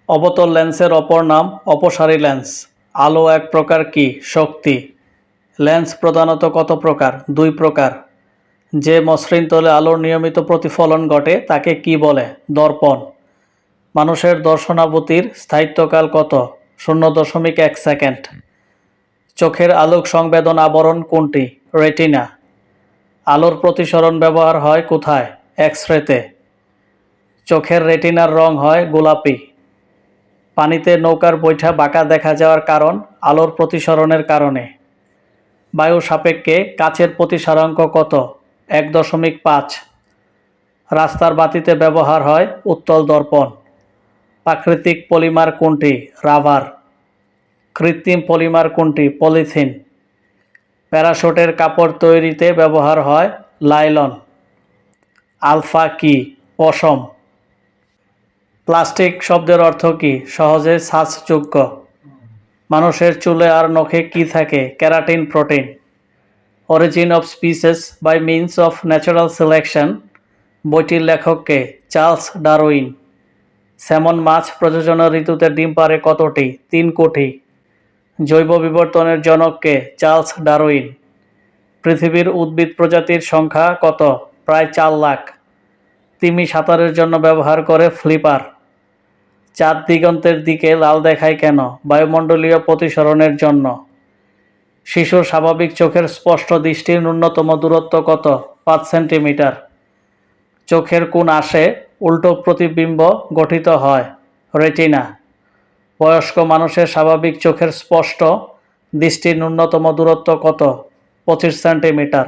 অবতল লেন্সের অপর নাম অপসারী লেন্স। আলো এক প্রকার কি শক্তি। লেন্স প্রধানত কত প্রকার? দুই প্রকার। যে মসৃণ তলে আলোর নিয়মিত প্রতিফলন ঘটে তাকে কি বলে? দর্পণ। মানুষের দর্শনাবতীর স্থায়িত্বকাল কত? 0.1 সেকেন্ড। চোখের আলোক সংবেদন আবরণ কোনটি? রেটিনা। আলোর প্রতিসরণ ব্যবহার হয় কোথায়? এক্স-রেতে। চোখের রেটিনার রং হয় গোলাপি। পানিতে নৌকার বৈঠা বাঁকা দেখা যাওয়ার কারণ আলোর প্রতিসরণের কারণে। বায়ু সাপেক্ষে কাচের প্রতিসারাঙ্ক কত? 1.5। রাস্তার বাতিতে ব্যবহার হয় উত্তল দর্পণ। প্রাকৃতিক পলিমার কোনটি? রাবার। কৃত্রিম পলিমার কোনটি? পলিথিন। প্যারাশুটের কাপড় তৈরিতে ব্যবহার হয় লাইলন। আলফা কি? পশম। প্লাস্টিক শব্দের অর্থ কি? সহজে ছাঁচযোগ্য। মানুষের চুলে আর নখে কি থাকে? Keratin protein. Origin of species by means of natural selection বইটির লেখক কে? Charles Darwin. স্যামন মাছ প্রজনন ঋতুতে ডিম পাড়ে কতটি? 3 কোটি। জৈব বিবর্তনের জনক কে? Charles Darwin. পৃথিবীর উদ্ভিদ প্রজাতির সংখ্যা কত? প্রায় 4 লাখ। তিমি সাঁতারের জন্য ব্যবহার করে ফ্লিপার। চাঁদ দিগন্তের দিকে লাল দেখায় কেন? বায়ুমণ্ডলীয় প্রতিসরণের জন্য। শিশুর স্বাভাবিক চোখের স্পষ্ট দৃষ্টির ন্যূনতম দূরত্ব কত? 5 সেন্টিমিটার। চোখের কোন আঁশে উল্টো প্রতিবিম্ব গঠিত হয়? রেটিনা। বয়স্ক মানুষের স্বাভাবিক চোখের স্পষ্ট দৃষ্টির ন্যূনতম দূরত্ব কত? 25 সেন্টিমিটার।